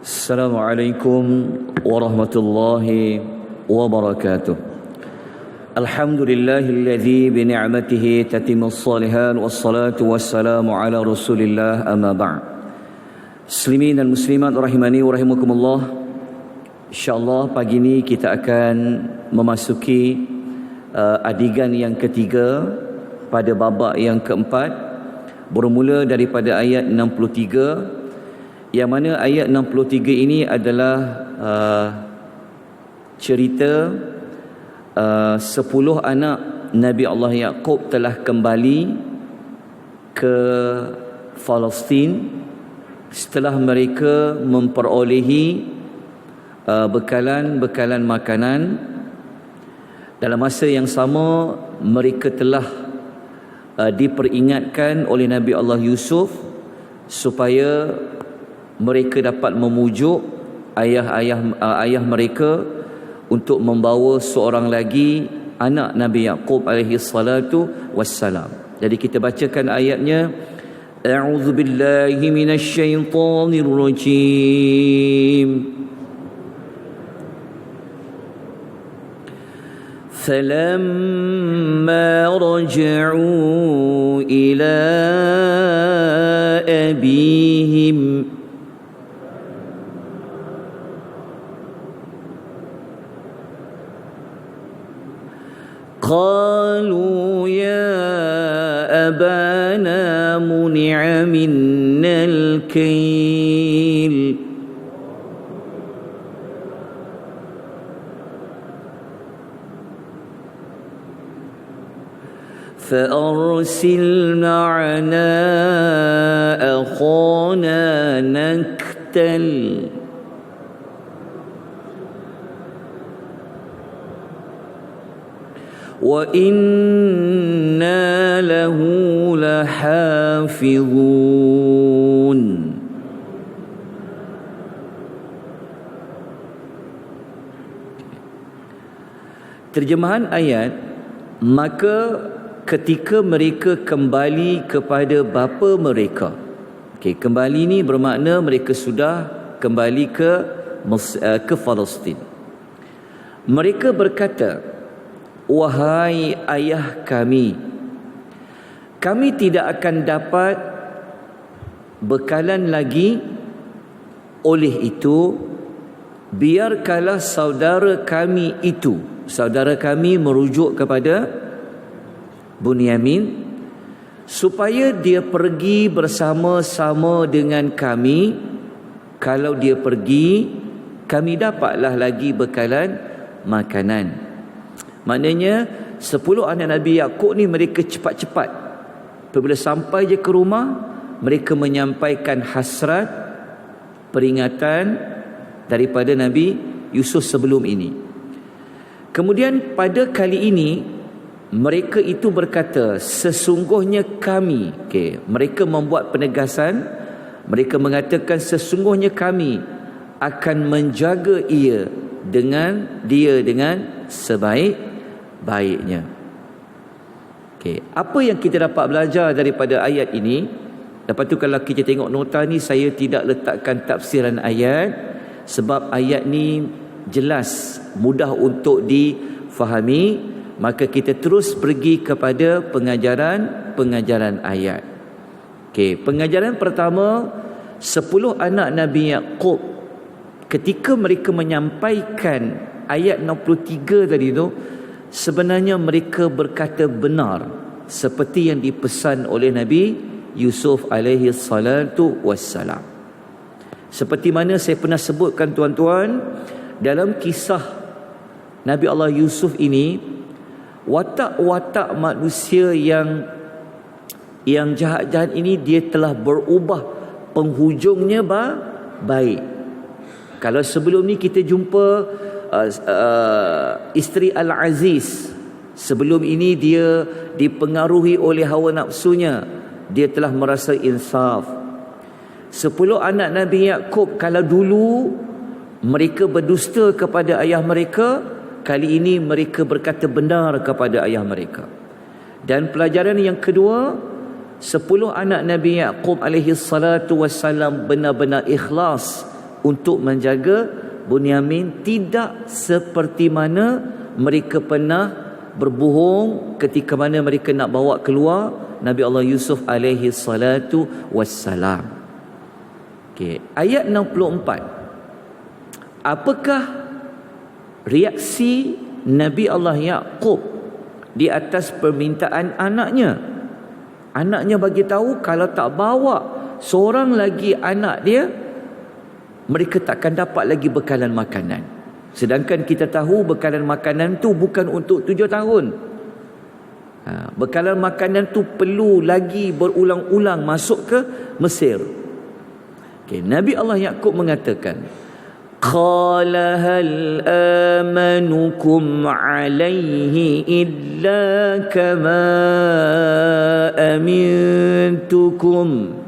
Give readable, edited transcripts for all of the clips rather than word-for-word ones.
Assalamualaikum warahmatullahi wabarakatuh. Alhamdulillahilladzi bi ni'matihi tatimmus shalihan wassalatu wassalamu ala Rasulillah amma ba'd. Muslimin dan muslimat rahimani wa rahimakumullah. Insyaallah pagi ini kita akan memasuki adegan yang ketiga pada babak yang keempat, bermula daripada ayat 63, yang mana ayat 63 ini adalah cerita 10 anak Nabi Allah Yaqub telah kembali ke Palestin setelah mereka memperolehi bekalan makanan. Dalam masa yang sama, mereka telah diperingatkan oleh Nabi Allah Yusuf supaya mereka dapat memujuk ayah mereka untuk membawa seorang lagi anak Nabi Yaqub alaihi salatu wassalam. Jadi kita bacakan ayatnya. A'udzu billahi minasy syaithanir rajim. فَلَمَّا رَجَعُوا إِلَى أَبِيهِمْ قالوا يا أبانا منع منا الكيل فأرسل معنا أخانا نكتل وَإِنَّا لَهُ لَحَافِظُونَ. Terjemahan ayat, maka ketika mereka kembali kepada bapa mereka. Kembali ni bermakna mereka sudah kembali ke Palestin. Mereka berkata, wahai ayah kami tidak akan dapat bekalan lagi. Oleh itu, biarkanlah saudara kami merujuk kepada Bunyamin, supaya dia pergi bersama-sama dengan kami. Kalau dia pergi, kami dapatlah lagi bekalan makanan. Maknanya 10 anak Nabi Yaqub ni mereka cepat-cepat. Apabila sampai je ke rumah, mereka menyampaikan hasrat peringatan daripada Nabi Yusuf sebelum ini. Kemudian pada kali ini mereka itu berkata, sesungguhnya kami, mereka membuat penegasan. Mereka mengatakan sesungguhnya kami akan menjaga dengan sebaik-baiknya. Apa yang kita dapat belajar daripada ayat ini? Lepas tu kalau kita tengok nota ni, saya tidak letakkan tafsiran ayat sebab ayat ni jelas, mudah untuk difahami. Maka kita terus pergi kepada pengajaran ayat. Pengajaran pertama, 10 anak Nabi Yaqub ketika mereka menyampaikan ayat 63 tadi tu, sebenarnya mereka berkata benar seperti yang dipesan oleh Nabi Yusuf alaihi salatu wassalam. Seperti mana saya pernah sebutkan tuan-tuan, dalam kisah Nabi Allah Yusuf ini, watak-watak manusia yang jahat-jahat ini dia telah berubah, penghujungnya baik. Kalau sebelum ni kita jumpa isteri Al-Aziz, sebelum ini dia dipengaruhi oleh hawa nafsunya, dia telah merasa insaf. 10 anak Nabi Yaqub, kalau dulu mereka berdusta kepada ayah mereka, kali ini mereka berkata benar kepada ayah mereka. Dan pelajaran yang kedua, 10 anak Nabi Yaqub alaihi salatu wassalam benar-benar ikhlas untuk menjaga Bunyamin tidak seperti mana mereka pernah berbohong ketika mana mereka nak bawa keluar Nabi Allah Yusuf alaihi salatu wassalam. Okey, ayat 64. Apakah reaksi Nabi Allah Yaqub di atas permintaan anaknya? Anaknya bagi tahu kalau tak bawa seorang lagi anak dia, mereka takkan dapat lagi bekalan makanan. Sedangkan kita tahu bekalan makanan tu bukan untuk 7 tahun. Bekalan makanan tu perlu lagi berulang-ulang masuk ke Mesir. Okay, Nabi Allah Yaqub mengatakan, qala hal amanukum alaihi illa kama amintukum.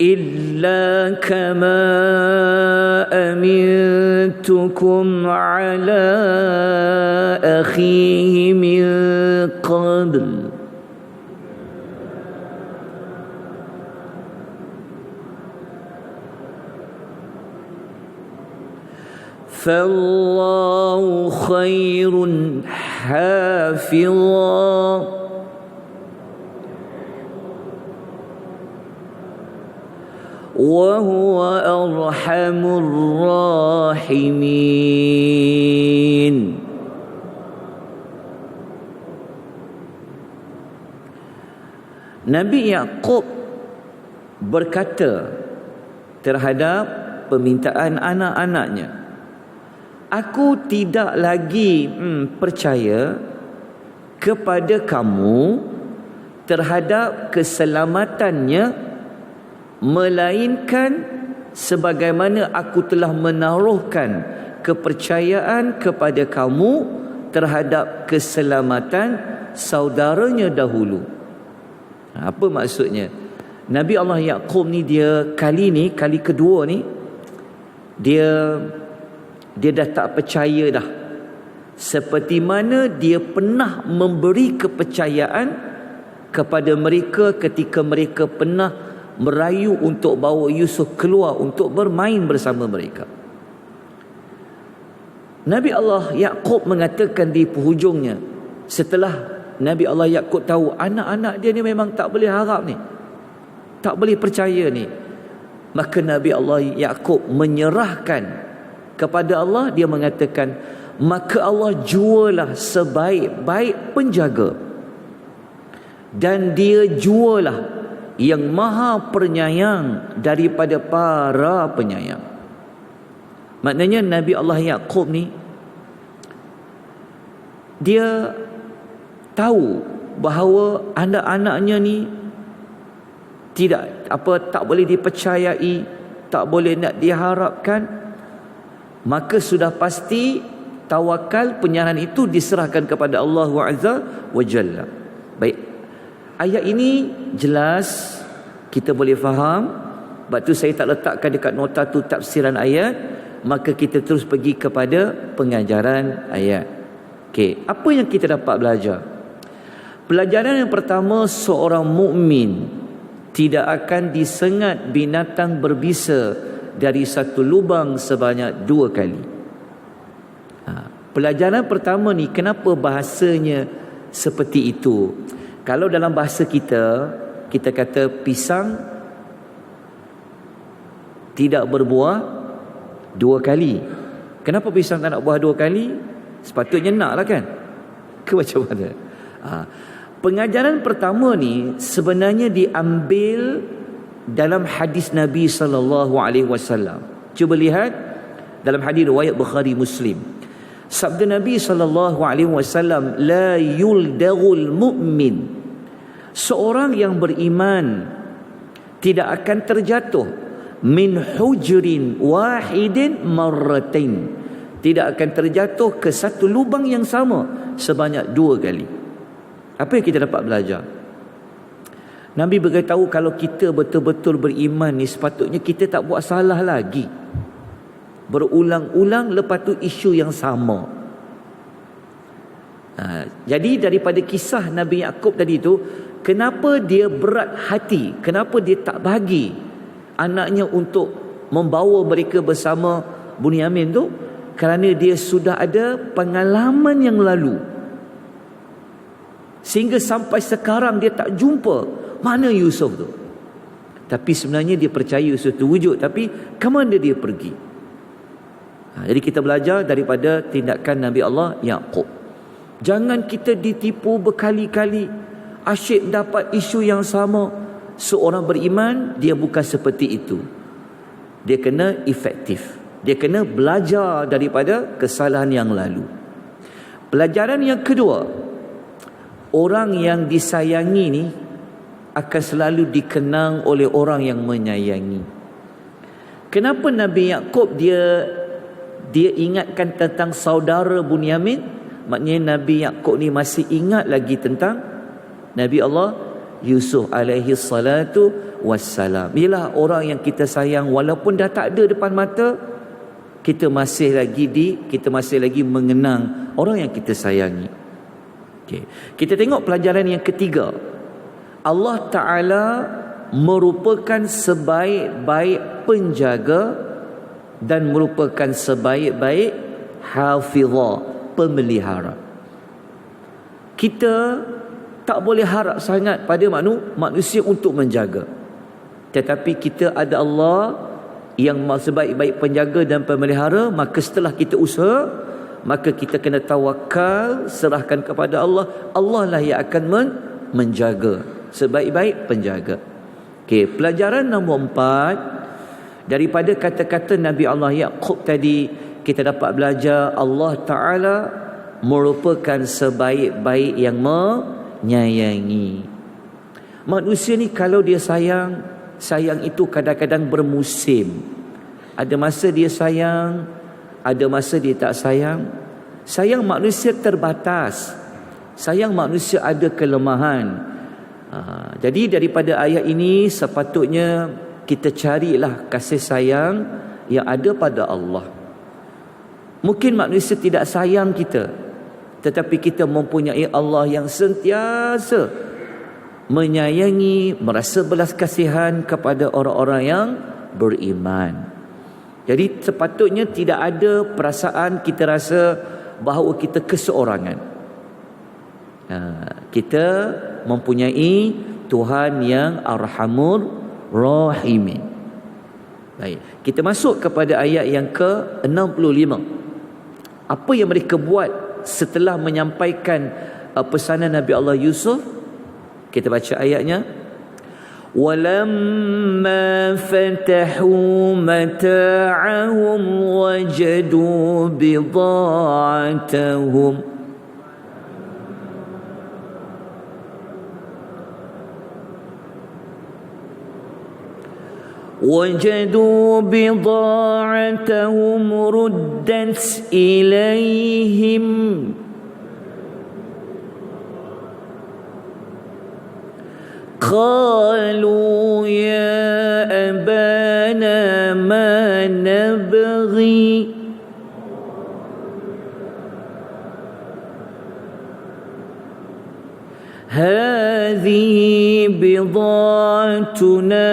إلا كما أمنتكم على أخيه من قبل فالله خير حافظا وهو أرحم الراحمين. Nabi Yaqub berkata terhadap permintaan anak-anaknya, aku tidak lagi percaya kepada kamu terhadap keselamatannya, melainkan sebagaimana aku telah menaruhkan kepercayaan kepada kamu terhadap keselamatan saudaranya dahulu. Apa maksudnya? Nabi Allah Yaqub ni kali kedua ni dia dah tak percaya dah, seperti mana dia pernah memberi kepercayaan kepada mereka ketika mereka pernah merayu untuk bawa Yusuf keluar untuk bermain bersama mereka. Nabi Allah Yaqub mengatakan di penghujungnya, setelah Nabi Allah Yaqub tahu anak-anak dia ni memang tak boleh harap ni, tak boleh percaya ni, maka Nabi Allah Yaqub menyerahkan kepada Allah. Dia mengatakan, maka Allah jualah sebaik-baik penjaga, dan dia jualah yang maha penyayang daripada para penyayang. Maknanya Nabi Allah Yaqub ni dia tahu bahawa anak-anaknya ni tak boleh dipercayai, tak boleh nak diharapkan, maka sudah pasti tawakal, penyerahan itu diserahkan kepada Allah Azza wa Jalla. Baik, ayat ini jelas kita boleh faham. Sebab tu saya tak letakkan dekat nota tu tafsiran ayat, maka kita terus pergi kepada pengajaran ayat. Okey, apa yang kita dapat belajar? Pelajaran yang pertama, seorang mukmin tidak akan disengat binatang berbisa dari satu lubang sebanyak 2 kali. Pelajaran pertama ni, kenapa bahasanya seperti itu? Kalau dalam bahasa kita kata pisang tidak berbuah 2 kali. Kenapa pisang tak nak buah 2 kali? Sepatutnya nak lah kan? Ke macam mana? Pengajaran pertama ni sebenarnya diambil dalam hadis Nabi SAW. Cuba lihat dalam hadis riwayat Bukhari Muslim. Sabda Nabi SAW, la yuldagul mu'min, seorang yang beriman tidak akan terjatuh min hujrin wahidin marratain, tidak akan terjatuh ke satu lubang yang sama sebanyak 2 kali. Apa yang kita dapat belajar? Nabi beritahu kalau kita betul-betul beriman ni, sepatutnya kita tak buat salah lagi berulang-ulang lepas tu isu yang sama. Jadi daripada kisah Nabi Yaqub tadi tu, kenapa dia berat hati, kenapa dia tak bagi anaknya untuk membawa mereka bersama Bunyamin tu? Kerana dia sudah ada pengalaman yang lalu, sehingga sampai sekarang dia tak jumpa mana Yusuf tu. Tapi sebenarnya dia percaya Yusuf tu wujud, tapi ke mana dia pergi? Jadi kita belajar daripada tindakan Nabi Allah Yaqub. Jangan kita ditipu berkali-kali. Asyik dapat isu yang sama. Seorang beriman, dia bukan seperti itu. Dia kena efektif. Dia kena belajar daripada kesalahan yang lalu. Pelajaran yang kedua, orang yang disayangi ni akan selalu dikenang oleh orang yang menyayangi. Kenapa Nabi Yaqub dia ingatkan tentang saudara Bunyamin? Maknanya Nabi Yaqub ni masih ingat lagi tentang Nabi Allah Yusuf alaihi salatu wassalam. Ialah orang yang kita sayang, walaupun dah tak ada depan mata, kita masih lagi mengenang orang yang kita sayangi. Okay. Kita tengok pelajaran yang ketiga. Allah Ta'ala merupakan sebaik-baik penjaga dan merupakan sebaik-baik hafizah, pemelihara. Kita tak boleh harap sangat pada manusia untuk menjaga. Tetapi kita ada Allah yang sebaik-baik penjaga dan pemelihara. Maka setelah kita usaha, maka kita kena tawakal, serahkan kepada Allah. Allah lah yang akan menjaga, sebaik-baik penjaga. Okey, pelajaran nombor 4 daripada kata-kata Nabi Allah Yaqub tadi, kita dapat belajar Allah Ta'ala merupakan sebaik-baik yang menyayangi. Manusia ni kalau dia sayang itu kadang-kadang bermusim. Ada masa dia sayang, ada masa dia tak sayang. Sayang manusia terbatas. Sayang manusia ada kelemahan. Jadi daripada ayat ini sepatutnya kita carilah kasih sayang yang ada pada Allah. Mungkin manusia tidak sayang kita, tetapi kita mempunyai Allah yang sentiasa menyayangi, merasa belas kasihan kepada orang-orang yang beriman. Jadi sepatutnya tidak ada perasaan kita rasa bahawa kita keseorangan. Kita mempunyai Tuhan yang Arhamur Rahimin. Baik, kita masuk kepada ayat yang ke-65. Apa yang mereka buat setelah menyampaikan pesanan Nabi Allah Yusuf? Kita baca ayatnya. Walamma fatahu mata'ahum wajadu bida'atahum ردت إليهم قالوا يا أبانا ما نبغي هذه بضاعتنا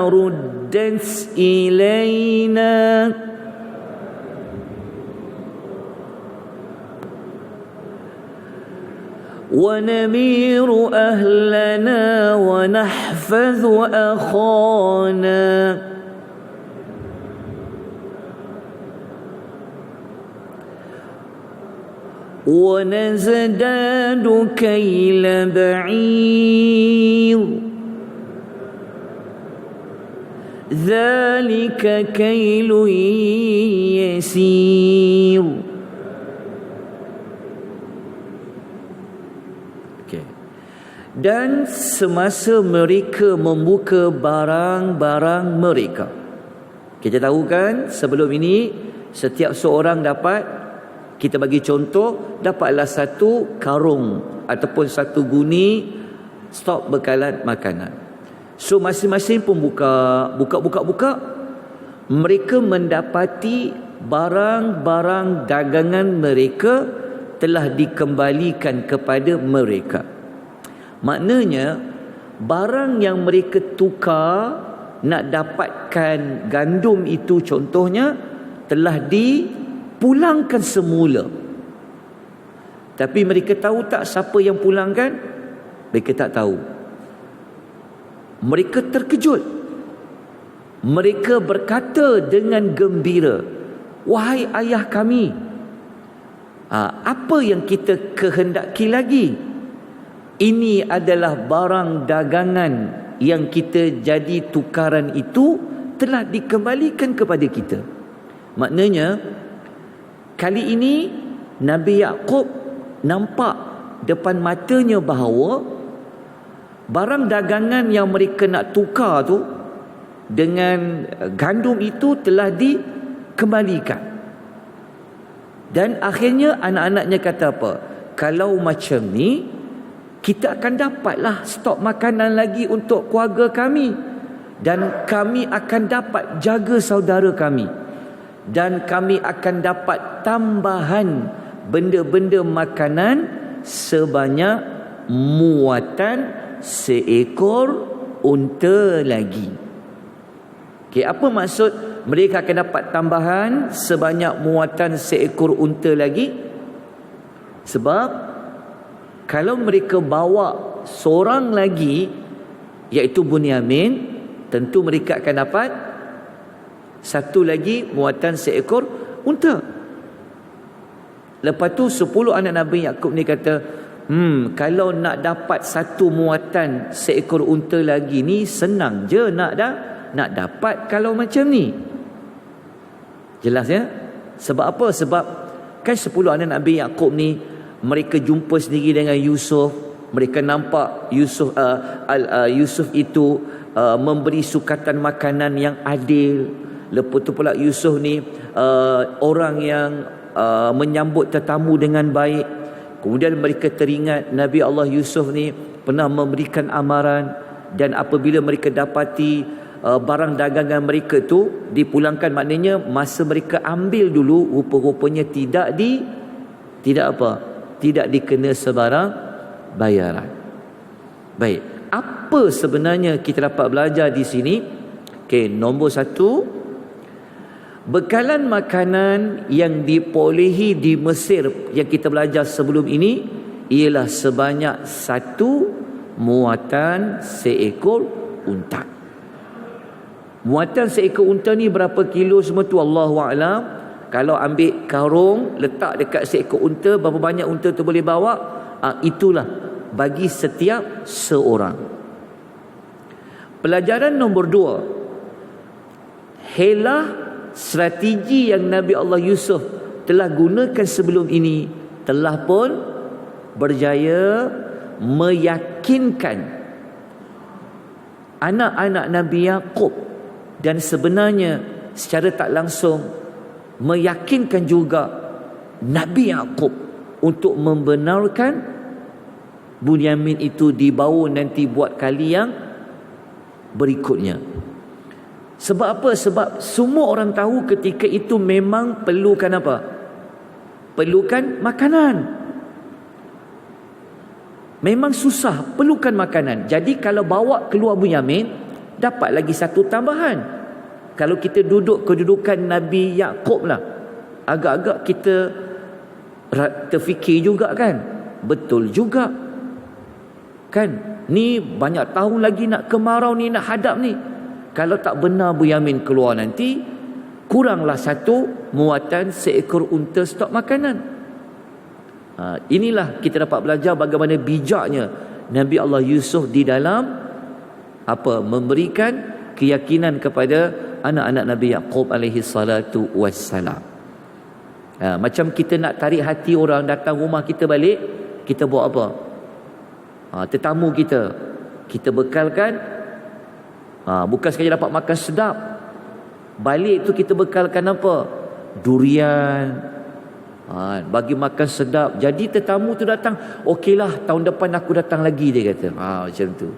ردت إلينا ونمير أهلنا ونحفظ أخانا ونزداد كيل بعير ذلك كيل يسير. Dan semasa mereka membuka barang-barang mereka, kita tahu kan sebelum ini setiap seorang dapat, kita bagi contoh, dapatlah satu karung ataupun satu guni stok bekalan makanan. So masing-masing pun buka, mereka mendapati barang-barang dagangan mereka telah dikembalikan kepada mereka. Maknanya barang yang mereka tukar nak dapatkan gandum itu contohnya telah dipulangkan semula. Tapi mereka tahu tak siapa yang pulangkan? Mereka tak tahu. Mereka terkejut. Mereka berkata dengan gembira, "Wahai ayah kami, apa yang kita kehendaki lagi? Ini adalah barang dagangan yang kita jadi tukaran itu telah dikembalikan kepada kita." Maknanya kali ini Nabi Yaqub nampak depan matanya bahawa barang dagangan yang mereka nak tukar tu dengan gandum itu telah dikembalikan. Dan akhirnya anak-anaknya kata apa? Kalau macam ni, kita akan dapatlah stok makanan lagi untuk keluarga kami, dan kami akan dapat jaga saudara kami, dan kami akan dapat tambahan benda-benda makanan sebanyak muatan seekor unta lagi. Okey, apa maksud mereka akan dapat tambahan sebanyak muatan seekor unta lagi? Sebab kalau mereka bawa seorang lagi, iaitu Bunyamin, tentu mereka akan dapat satu lagi muatan seekor unta. Lepas tu 10 anak Nabi Yaqub ni kata, kalau nak dapat satu muatan seekor unta lagi ni senang je nak dapat kalau macam ni. Jelas ya? Sebab apa? Sebab kan 10 anak Nabi Yaqub ni mereka jumpa sendiri dengan Yusuf. Mereka nampak Yusuf itu memberi sukatan makanan yang adil. Lepas tu pula Yusuf ni orang yang menyambut tetamu dengan baik. Kemudian mereka teringat Nabi Allah Yusuf ni pernah memberikan amaran, dan apabila mereka dapati barang dagangan mereka tu dipulangkan, maknanya masa mereka ambil dulu rupa-rupanya tidak dikena sebarang bayaran. Baik, apa sebenarnya kita dapat belajar di sini? Okey, nombor 1, bekalan makanan yang diperolehi di Mesir yang kita belajar sebelum ini ialah sebanyak 1 muatan seekor unta. Muatan seekor unta ni berapa kilo semua tu Allahu a'lam. Kalau ambil karung letak dekat seekor unta, berapa banyak unta tu boleh bawa, itulah bagi setiap seorang. Pelajaran nombor 2, helah strategi yang Nabi Allah Yusuf telah gunakan sebelum ini telah pun berjaya meyakinkan anak-anak Nabi Yaqub, dan sebenarnya secara tak langsung meyakinkan juga Nabi Yaqub untuk membenarkan Bunyamin itu dibawa nanti buat kali yang berikutnya. Sebab apa? Sebab semua orang tahu ketika itu memang perlukan apa? Perlukan makanan. Memang susah, perlukan makanan. Jadi kalau bawa keluar Bunyamin, dapat lagi satu tambahan. Kalau kita duduk kedudukan Nabi Yaqub lah, agak-agak kita terfikir juga kan, betul juga kan, ni banyak tahun lagi nak kemarau ni, nak hadap ni. Kalau tak benar Bunyamin keluar nanti, kuranglah 1 muatan seekor unta stok makanan. Inilah kita dapat belajar bagaimana bijaknya Nabi Allah Yusuf di dalam memberikan keyakinan kepada anak-anak Nabi Yaqub alaihi salatu wassalam. Macam kita nak tarik hati orang datang rumah kita balik, kita buat apa? Tetamu kita bekalkan, bukan sekadar dapat makan sedap, balik tu kita bekalkan apa? Durian, bagi makan sedap. Jadi tetamu tu datang, okeylah tahun depan aku datang lagi, dia kata. Macam tu.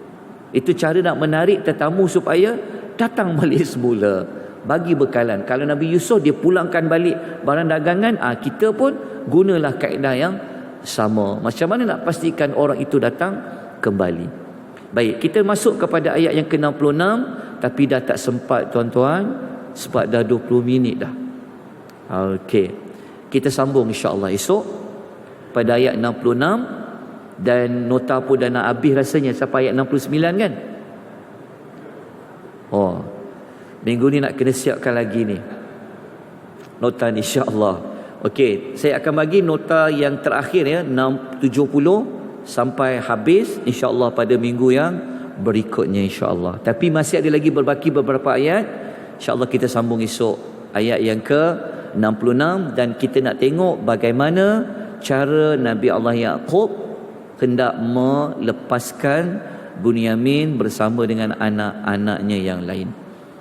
Itu cara nak menarik tetamu supaya datang balik semula, bagi bekalan. Kalau Nabi Yusuf dia pulangkan balik barang dagangan, kita pun gunalah kaedah sama. Macam mana nak pastikan orang itu datang kembali? Baik, kita masuk kepada ayat yang ke-66, tapi dah tak sempat tuan-tuan, sebab dah 20 minit dah. Okey, kita sambung insya-Allah esok pada ayat 66, dan nota pun dah nak habis rasanya sampai ayat 69 kan. Oh, minggu ni nak kena siapkan lagi ni nota ni insya-Allah. Okey, saya akan bagi nota yang terakhir ya, 70 sampai habis insya-Allah pada minggu yang berikutnya insya-Allah. Tapi masih ada lagi berbaki beberapa ayat. Insya-Allah kita sambung esok ayat yang ke-66, dan kita nak tengok bagaimana cara Nabi Allah Yaqub hendak melepaskan Bunyamin bersama dengan anak-anaknya yang lain.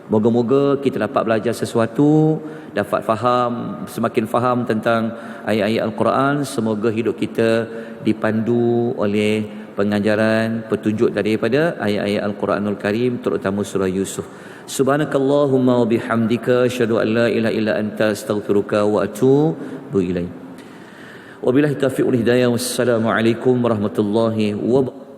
Moga-moga kita dapat belajar sesuatu, dapat faham, semakin faham tentang ayat-ayat Al-Quran. Semoga hidup kita dipandu oleh pengajaran, petunjuk daripada ayat-ayat Al-Quranul Karim, terutama surah Yusuf. Subhanakallahumma wa bihamdika asyhadu an la ilaha illa anta astaghfiruka wa atubu ilaik. Wabillahi taufiq wal hidayah. Wassalamualaikum warahmatullahi wabarakatuh.